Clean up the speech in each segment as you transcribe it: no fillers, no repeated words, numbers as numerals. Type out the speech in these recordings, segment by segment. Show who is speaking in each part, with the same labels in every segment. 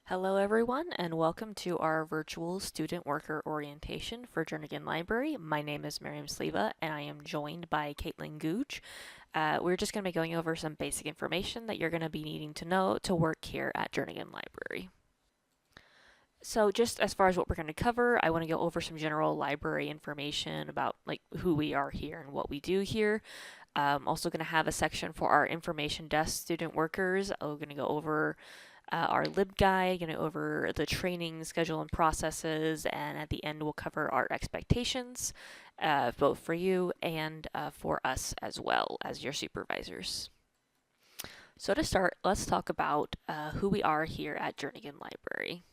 Speaker 1: Hello everyone and welcome to our virtual student worker orientation for Jernigan Library. My name is Miriam Sleva and I am joined by Caitlin Googe. We're just going to be going over some basic information that you're going to be needing to know to work here at Jernigan Library. So just as far as what we're going to cover, I want to go over some general library information about like who we are here and what we do here. Also going to have a section for our information desk student workers. We're going to go over our LibGuide, going over the training schedule and processes, and at the end we'll cover our expectations, both for you and for us as well as your supervisors. So to start, let's talk about who we are here at Jernigan Library.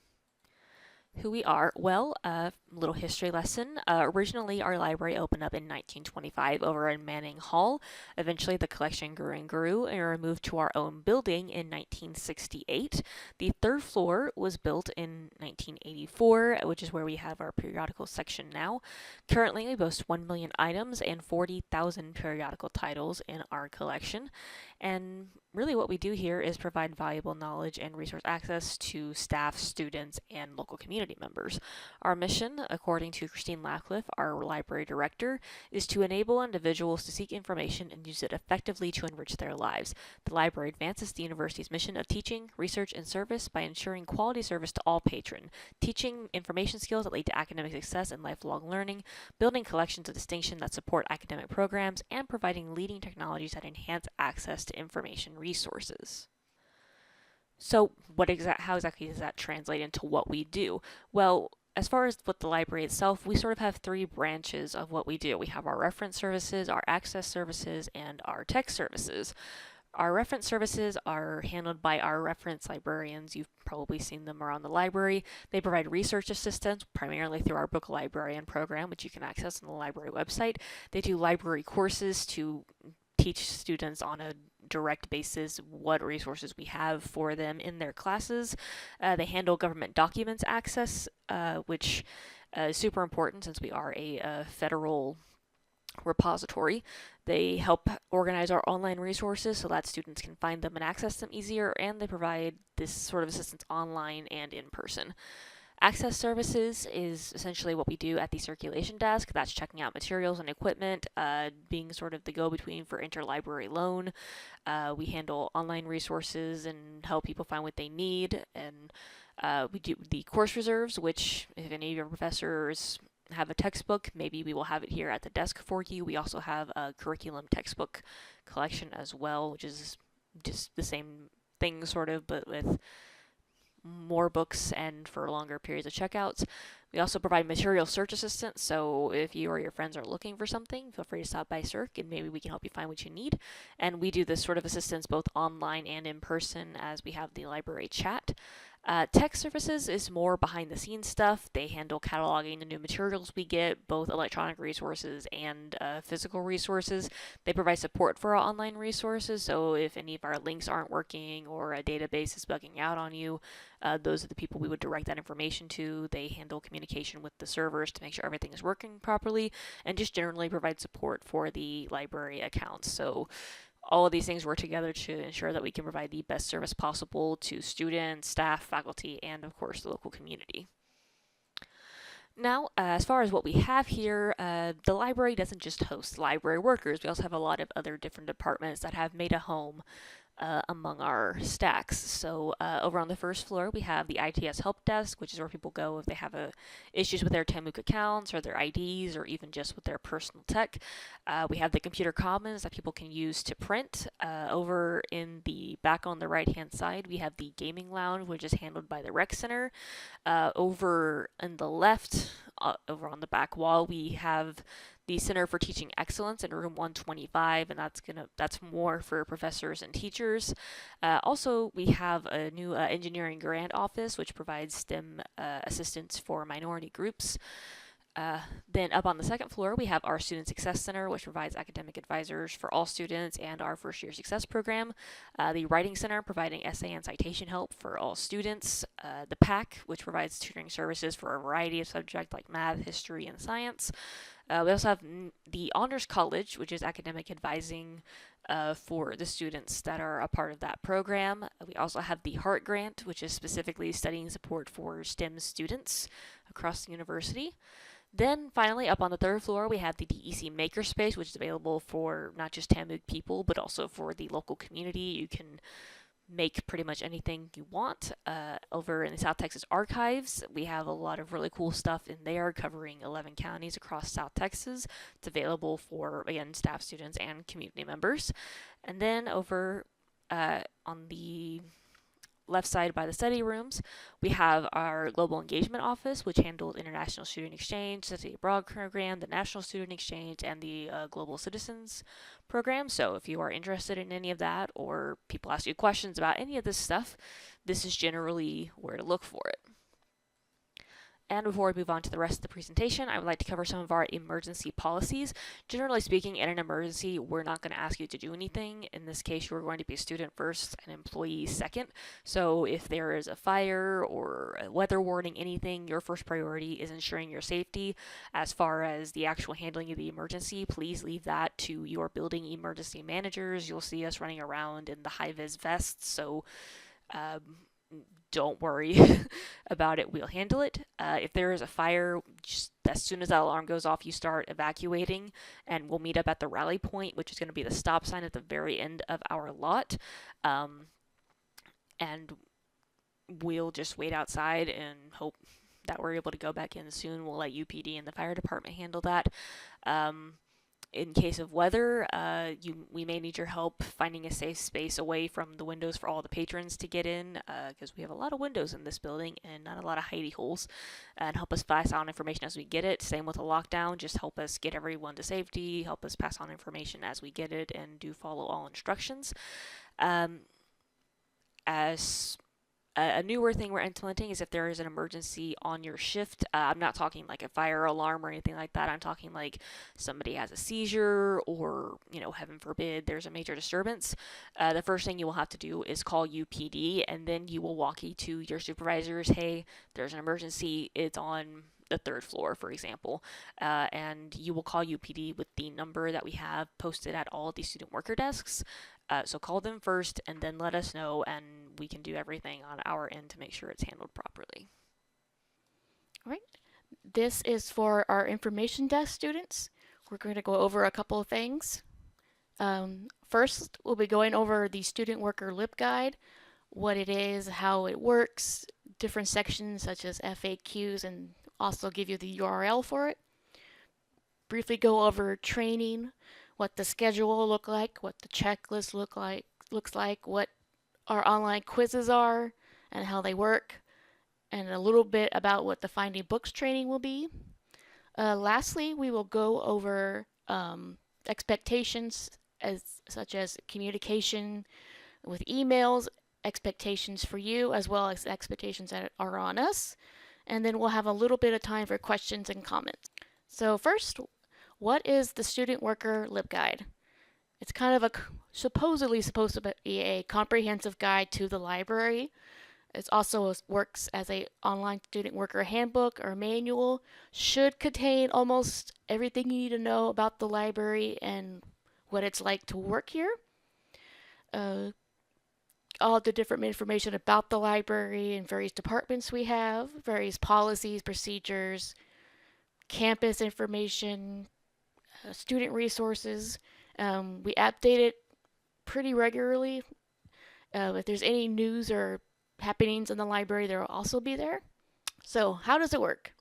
Speaker 1: Who we are? Well, a little history lesson. Originally, our library opened up in 1925 over in Manning Hall. Eventually, the collection grew and grew, and we moved to our own building in 1968. The third floor was built in 1984, which is where we have our periodical section now. Currently, we boast 1 million items and 40,000 periodical titles in our collection. And really what we do here is provide valuable knowledge and resource access to staff, students, and local community members. Our mission, according to Christine Lacliffe, our library director, is to enable individuals to seek information and use it effectively to enrich their lives. The library advances the university's mission of teaching, research, and service by ensuring quality service to all patrons, teaching information skills that lead to academic success and lifelong learning, building collections of distinction that support academic programs, and providing leading technologies that enhance access to information resources. So how exactly does that translate into what we do? Well, as far as what the library itself, we sort of have three branches of what we do. We have our reference services, our access services, and our tech services. Our reference services are handled by our reference librarians. You've probably seen them around the library. They provide research assistance primarily through our book librarian program, which you can access on the library website. They do library courses to teach students on a direct basis what resources we have for them in their classes. They handle government documents access, which is super important since we are a federal repository. They help organize our online resources so that students can find them and access them easier, and they provide this sort of assistance online and in person. Access services is essentially what we do at the circulation desk. That's checking out materials and equipment, being sort of the go-between for interlibrary loan. We handle online resources and help people find what they need. And we do the course reserves, which if any of your professors have a textbook, maybe we will have it here at the desk for you. We also have a curriculum textbook collection as well, which is just the same thing sort of, but with more books and for longer periods of checkouts. We also provide material search assistance, so if you or your friends are looking for something, feel free to stop by Circ and maybe we can help you find what you need. And we do this sort of assistance both online and in person as we have the library chat. Tech services is more behind the scenes stuff. They handle cataloging the new materials we get, both electronic resources and physical resources. They provide support for our online resources, so if any of our links aren't working or a database is bugging out on you, those are the people we would direct that information to. They handle communication with the servers to make sure everything is working properly and just generally provide support for the library accounts. So all of these things work together to ensure that we can provide the best service possible to students, staff, faculty, and of course the local community. Now, as far as what we have here, the library doesn't just host library workers. We also have a lot of other different departments that have made a home among our stacks. So over on the first floor, we have the ITS help desk, which is where people go if they have issues with their Tamook accounts or their IDs or even just with their personal tech. We have the computer commons that people can use to print. Over in the back on the right-hand side, we have the gaming lounge, which is handled by the rec center. Over on the left, over on the back wall, we have the Center for Teaching Excellence in room 125, and that's more for professors and teachers. Also, we have a new engineering grant office, which provides STEM assistance for minority groups. Then up on the second floor, we have our Student Success Center, which provides academic advisors for all students and our first year success program. The Writing Center, providing essay and citation help for all students. The PAC, which provides tutoring services for a variety of subjects like math, history, and science. We also have the Honors College, which is academic advising for the students that are a part of that program. We also have the Heart Grant, which is specifically studying support for STEM students across the university. Then finally, up on the third floor, we have the DEC Makerspace, which is available for not just Tamug people, but also for the local community. You can make pretty much anything you want. Over in the South Texas Archives, we have a lot of really cool stuff in there covering 11 counties across South Texas. It's available for, again, staff, students, and community members. And then over on the left side by the study rooms, we have our Global Engagement Office, which handles International Student Exchange, Study Abroad Program, the National Student Exchange, and the Global Citizens Program. So if you are interested in any of that, or people ask you questions about any of this stuff, this is generally where to look for it. And before we move on to the rest of the presentation, I would like to cover some of our emergency policies. Generally speaking, in an emergency, we're not going to ask you to do anything. In this case, you're going to be student first and employee second. So if there is a fire or a weather warning, anything, your first priority is ensuring your safety. As far as the actual handling of the emergency, please leave that to your building emergency managers. You'll see us running around in the high-vis vests, so don't worry about it. We'll handle it. If there is a fire, just as soon as that alarm goes off, you start evacuating, and we'll meet up at the rally point, which is going to be the stop sign at the very end of our lot. And we'll just wait outside and hope that we're able to go back in soon. We'll let UPD and the fire department handle that. In case of weather, we may need your help finding a safe space away from the windows for all the patrons to get in, because we have a lot of windows in this building and not a lot of hidey holes, and help us pass on information as we get it. Same with a lockdown, just help us get everyone to safety, help us pass on information as we get it, and do follow all instructions. As a newer thing we're implementing is if there is an emergency on your shift. I'm not talking like a fire alarm or anything like that. I'm talking like somebody has a seizure or, heaven forbid, there's a major disturbance. The first thing you will have to do is call UPD, and then you will walkie to your supervisors. Hey, there's an emergency. It's on the third floor, for example, and you will call UPD with the number that we have posted at all of the student worker desks. So call them first and then let us know, and we can do everything on our end to make sure it's handled properly.
Speaker 2: All right. This is for our information desk students. We're going to go over a couple of things. First, we'll be going over the Student Worker LibGuide, what it is, how it works, different sections such as FAQs, and also give you the URL for it. Briefly go over training, what the schedule will look like, what the checklist looks like, what our online quizzes are and how they work, and a little bit about what the Finding Books training will be. Lastly, we will go over expectations such as communication with emails, expectations for you, as well as expectations that are on us. And then we'll have a little bit of time for questions and comments. So first, what is the Student Worker LibGuide? It's kind of supposedly supposed to be a comprehensive guide to the library. It also works as an online student worker handbook or manual. Should contain almost everything you need to know about the library and what it's like to work here. All the different information about the library and various departments we have, various policies, procedures, campus information, student resources. We update it pretty regularly. If there's any news or happenings in the library, there will also be there. So how does it work?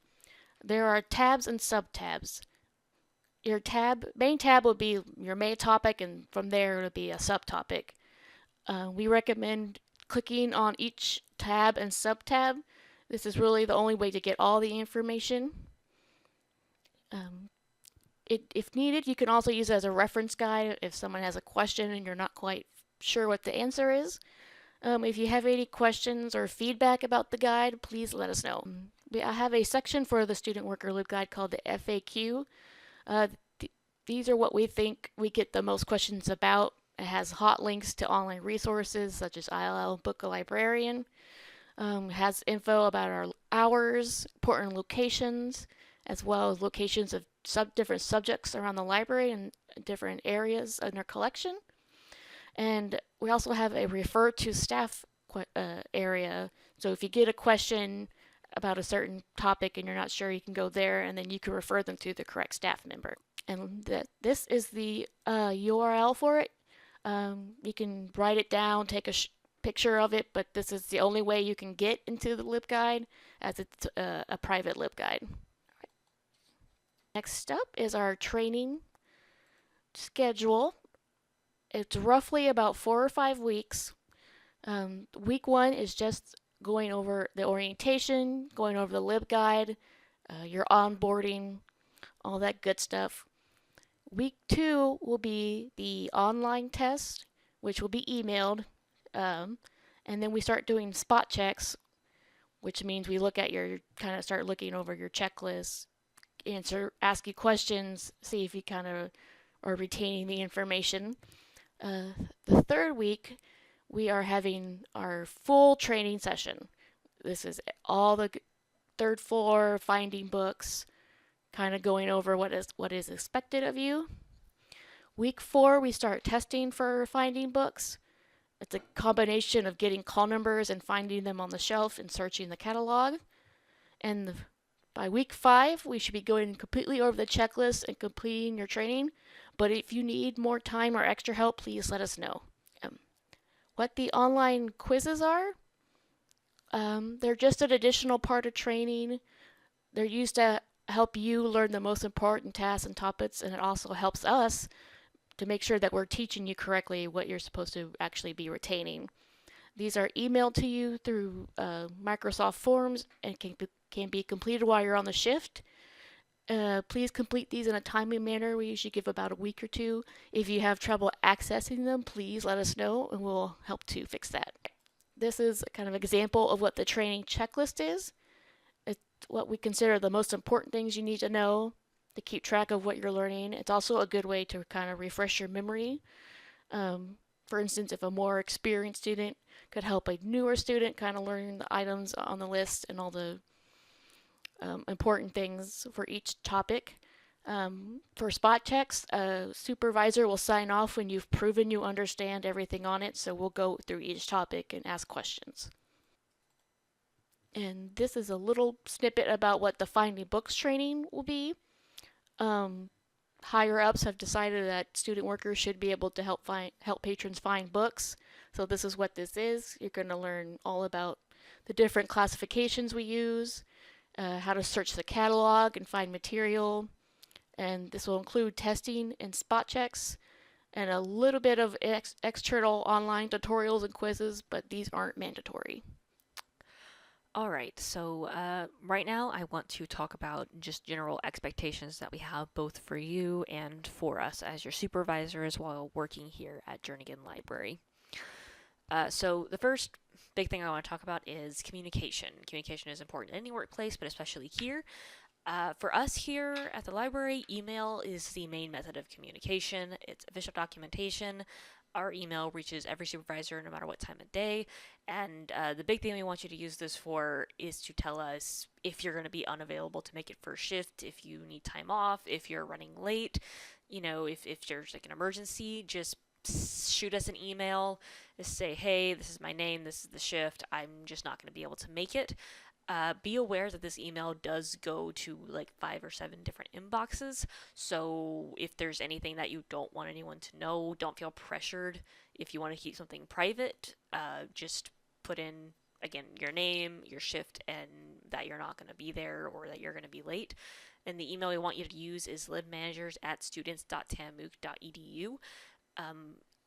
Speaker 2: There are tabs and sub-tabs. Your main tab will be your main topic, and from there it'll be a subtopic. We recommend clicking on each tab and sub-tab. This is really the only way to get all the information. If needed, you can also use it as a reference guide if someone has a question and you're not quite sure what the answer is. If you have any questions or feedback about the guide, please let us know. I have a section for the Student Worker LibGuide called the FAQ. These are what we think we get the most questions about. It has hot links to online resources such as ILL, Book a Librarian. It has info about our hours, important locations, as well as locations of different subjects around the library and different areas in our collection. And we also have a refer to staff area. So if you get a question about a certain topic and you're not sure, you can go there and then you can refer them to the correct staff member. And this is the URL for it. You can write it down, take a picture of it, but this is the only way you can get into the LibGuide, as it's a private LibGuide. Next up is our training schedule. It's roughly about 4 or 5 weeks. Week 1 is just going over the orientation, going over the LibGuide, your onboarding, all that good stuff. Week 2 will be the online test, which will be emailed. And then we start doing spot checks, which means we look at start looking over your checklist, ask you questions, see if you kind of are retaining the information. The third week, we are having our full training session. This is all the third floor, finding books, kind of going over what is expected of you. Week 4, we start testing for finding books. It's a combination of getting call numbers and finding them on the shelf and searching the catalog. And by week 5, we should be going completely over the checklist and completing your training. But if you need more time or extra help, please let us know. What the online quizzes are, they're just an additional part of training. They're used to help you learn the most important tasks and topics, and it also helps us to make sure that we're teaching you correctly what you're supposed to actually be retaining. These are emailed to you through Microsoft Forms and can be completed while you're on the shift. Please complete these in a timely manner. We usually give about a week or two. If you have trouble accessing them, please let us know and we'll help to fix that. This is kind of an example of what the training checklist is. It's what we consider the most important things you need to know to keep track of what you're learning. It's also a good way to kind of refresh your memory. For instance, if a more experienced student could help a newer student kind of learn the items on the list and all the important things for each topic. For spot checks, a supervisor will sign off when you've proven you understand everything on it, so we'll go through each topic and ask questions. And this is a little snippet about what the Finding Books training will be. Higher ups have decided that student workers should be able to help patrons find books. So this is what this is. You're going to learn all about the different classifications we use, how to search the catalog and find material, and this will include testing and spot checks, and a little bit of external online tutorials and quizzes, but these aren't mandatory.
Speaker 1: All right, so right now I want to talk about just general expectations that we have both for you and for us as your supervisors while working here at Jernigan Library. So the first big thing I want to talk about is communication. Communication is important in any workplace, but especially here. For us here at the library, email is the main method of communication. It's official documentation. Our email reaches every supervisor no matter what time of day. And the big thing we want you to use this for is to tell us if you're going to be unavailable to make it for shift, if you need time off, if you're running late, if there's like an emergency, just shoot us an email. Just say, hey, this is my name, this is the shift, I'm just not going to be able to make it. Be aware that this email does go to like 5 or 7 different inboxes. So if there's anything that you don't want anyone to know, don't feel pressured. If you want to keep something private, just put in, again, your name, your shift, and that you're not going to be there or that you're going to be late. And the email we want you to use is libmanagers@students.tamuc.edu.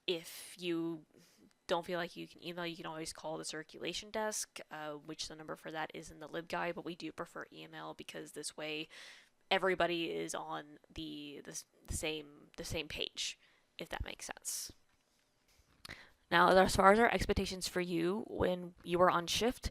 Speaker 1: If you don't feel like you can email, you can always call the circulation desk, which the number for that is in the LibGuide, but we do prefer email because this way everybody is on the same page, if that makes sense. Now, as far as our expectations for you when you are on shift,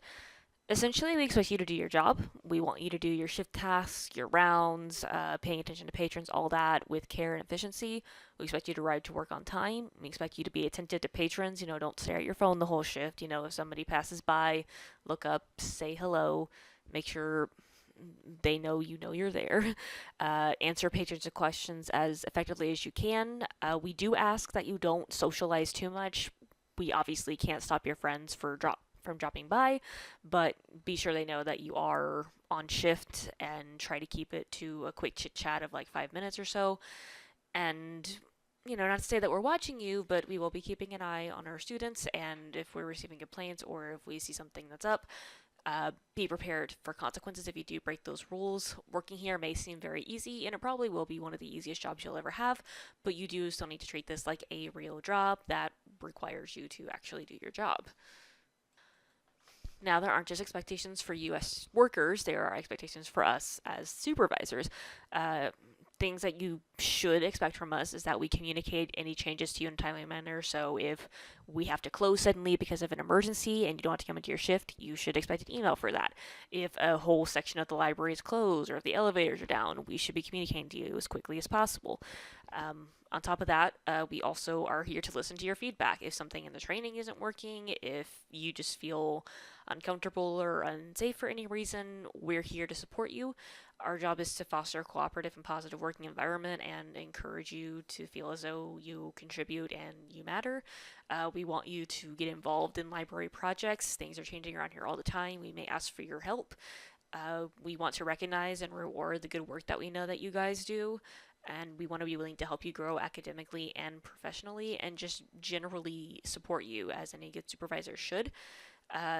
Speaker 1: essentially we expect you to do your job. We want you to do your shift tasks, your rounds, paying attention to patrons, all that with care and efficiency. We expect you to arrive to work on time. We expect you to be attentive to patrons. Don't stare at your phone the whole shift. If somebody passes by, look up, say hello, make sure they know you're there. Answer patrons' questions as effectively as you can. We do ask that you don't socialize too much. We obviously can't stop your friends from dropping by, but be sure they know that you are on shift and try to keep it to a quick chit chat of like 5 minutes or so. And not to say that we're watching you, but we will be keeping an eye on our students. And if we're receiving complaints or if we see something that's up, be prepared for consequences if you do break those rules. Working here may seem very easy, and it probably will be one of the easiest jobs you'll ever have, but you do still need to treat this like a real job that requires you to actually do your job. Now, there aren't just expectations for you as workers, there are expectations for us as supervisors. Uh, Things that you should expect from us is that we communicate any changes to you in a timely manner. So if we have to close suddenly because of an emergency and you don't want to come into your shift, you should expect an email for that. If a whole section of the library is closed or if the elevators are down, we should be communicating to you as quickly as possible. On top of that, we also are here to listen to your feedback. If something in the training isn't working, if you just feel uncomfortable or unsafe for any reason, we're here to support you. Our job is to foster a cooperative and positive working environment and encourage you to feel as though you contribute and you matter. We want you to get involved in library projects. Things are changing around here all the time. We may ask for your help. We want to recognize and reward the good work that we know that you guys do. And we want to be willing to help you grow academically and professionally and just generally support you as any good supervisor should.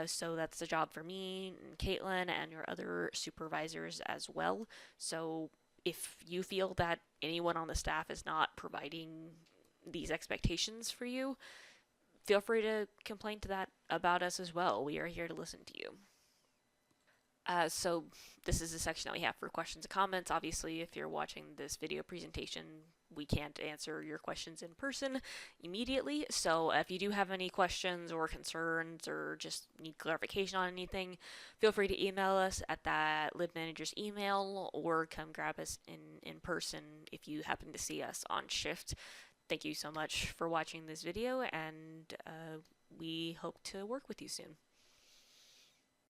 Speaker 1: So that's a job for me, and Caitlin, and your other supervisors as well. So if you feel that anyone on the staff is not providing these expectations for you, feel free to complain to that about us as well. We are here to listen to you. So this is the section that we have for questions and comments. Obviously, if you're watching this video presentation, we can't answer your questions in person immediately. So if you do have any questions or concerns or just need clarification on anything, feel free to email us at that lib manager's email or come grab us in person if you happen to see us on shift. Thank you so much for watching this video, and we hope to work with you soon.